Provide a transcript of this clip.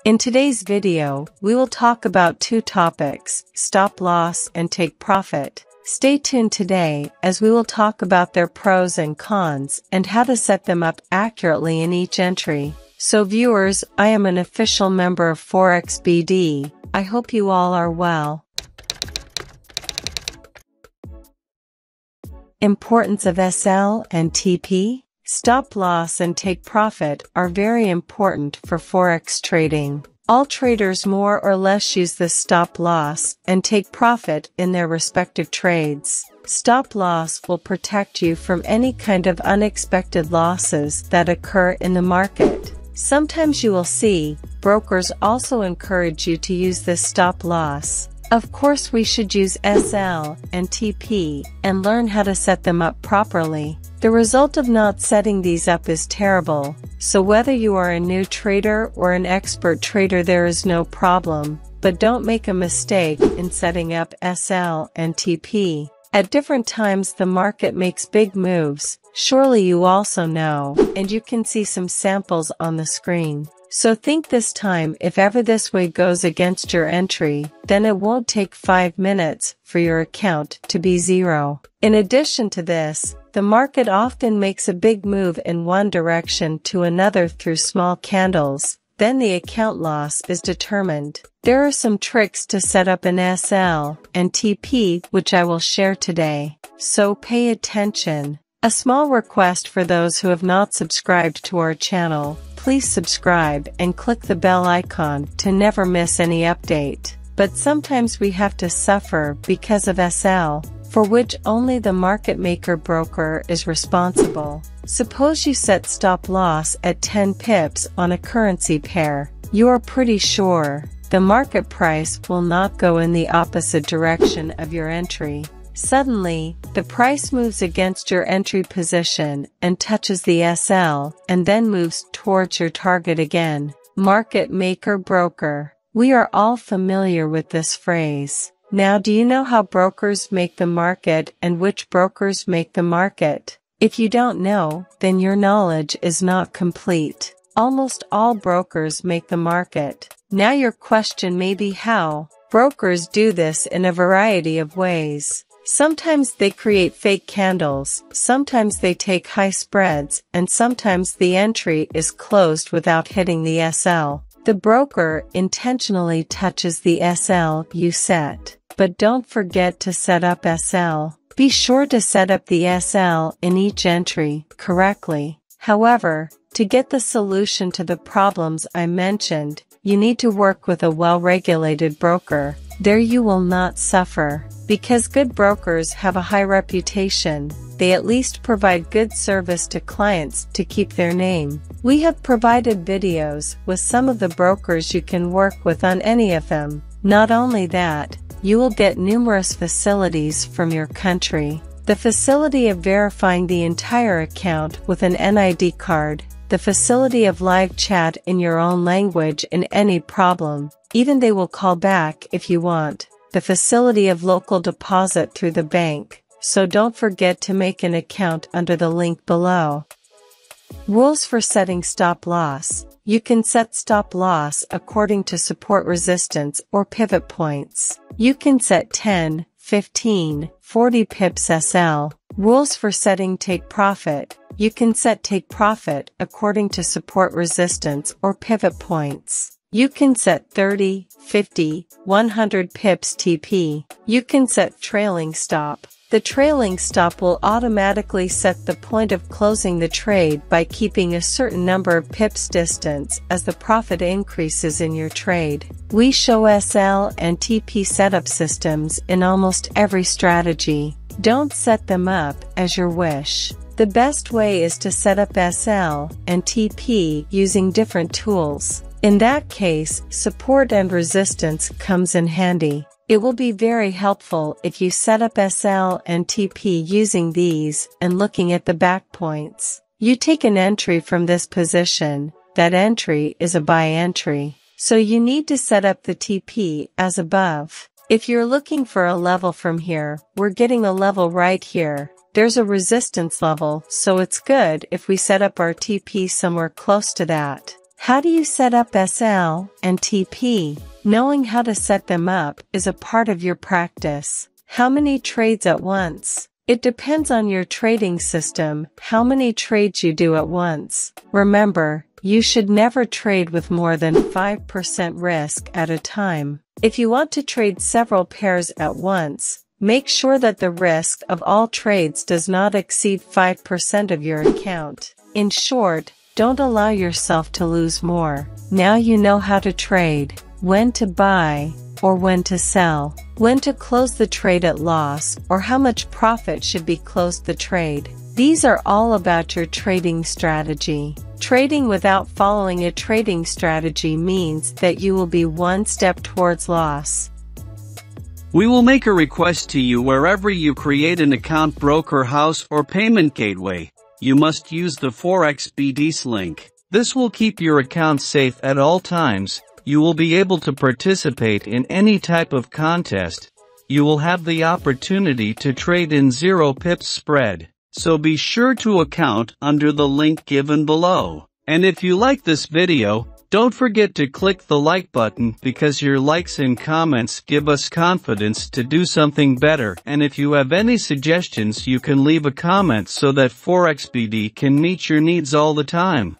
In today's video, we will talk about two topics, stop loss and take profit. Stay tuned today as we will talk about their pros and cons and how to set them up accurately in each entry. So viewers, I am an official member of FOREX BD. I hope you all are well. Importance of SL and TP? Stop loss and take profit are very important for Forex trading. All traders more or less use the stop loss and take profit in their respective trades. Stop loss will protect you from any kind of unexpected losses that occur in the market. Sometimes you will see brokers also encourage you to use this stop loss. Of course, we should use SL and TP and learn how to set them up properly. The result of not setting these up is terrible, so whether you are a new trader or an expert trader, there is no problem, but don't make a mistake in setting up SL and TP. At different times the market makes big moves, surely you also know, and you can see some samples on the screen. So think this time, if ever this way goes against your entry, then it won't take 5 minutes for your account to be zero. In addition to this, the market often makes a big move in one direction to another through small candles, then the account loss is determined. There are some tricks to set up an SL and TP which I will share today, so pay attention. A small request for those who have not subscribed to our channel, please subscribe and click the bell icon to never miss any update. But sometimes we have to suffer because of SL, for which only the market maker broker is responsible. Suppose you set stop loss at 10 pips on a currency pair. You are pretty sure the market price will not go in the opposite direction of your entry. Suddenly, the price moves against your entry position and touches the SL and then moves towards your target again. Market maker broker. We are all familiar with this phrase. Now, do you know how brokers make the market and which brokers make the market? If you don't know, then your knowledge is not complete. Almost all brokers make the market. Now your question may be how? Brokers do this in a variety of ways. Sometimes they create fake candles, sometimes they take high spreads, and sometimes the entry is closed without hitting the SL. The broker intentionally touches the SL you set. But don't forget to set up SL. Be sure to set up the SL in each entry correctly. However, to get the solution to the problems I mentioned, you need to work with a well-regulated broker. There you will not suffer. Because good brokers have a high reputation, they at least provide good service to clients to keep their name. We have provided videos with some of the brokers you can work with on any of them. Not only that, you will get numerous facilities from your country. The facility of verifying the entire account with an NID card, the facility of live chat in your own language in any problem, even they will call back if you want, the facility of local deposit through the bank, so don't forget to make an account under the link below. Rules for setting stop loss. You can set stop loss according to support resistance or pivot points. You can set 10, 15, 40 pips SL. Rules for setting take profit. You can set take profit according to support resistance or pivot points. You can set 30, 50, 100 pips TP. You can set trailing stop. The trailing stop will automatically set the point of closing the trade by keeping a certain number of pips distance as the profit increases in your trade. We show SL and TP setup systems in almost every strategy. Don't set them up as your wish. The best way is to set up SL and TP using different tools. In that case, support and resistance comes in handy. It will be very helpful if you set up SL and TP using these and looking at the back points. You take an entry from this position, that entry is a buy entry. So you need to set up the TP as above. If you're looking for a level from here, we're getting a level right here. There's a resistance level, so it's good if we set up our TP somewhere close to that. How do you set up SL and TP? Knowing how to set them up is a part of your practice. How many trades at once? It depends on your trading system, how many trades you do at once. Remember, you should never trade with more than 5% risk at a time. If you want to trade several pairs at once, make sure that the risk of all trades does not exceed 5% of your account. In short, don't allow yourself to lose more. Now you know how to trade, when to buy, or when to sell, when to close the trade at loss, or how much profit should be closed the trade. These are all about your trading strategy. Trading without following a trading strategy means that you will be one step towards loss. We will make a request to you wherever you create an account, broker house, or payment gateway. You must use the FOREX BD link. This will keep your account safe at all times. You will be able to participate in any type of contest. You will have the opportunity to trade in 0 pips spread. So be sure to account under the link given below. And if you like this video, don't forget to click the like button because your likes and comments give us confidence to do something better. And if you have any suggestions, you can leave a comment so that FOREX BD can meet your needs all the time.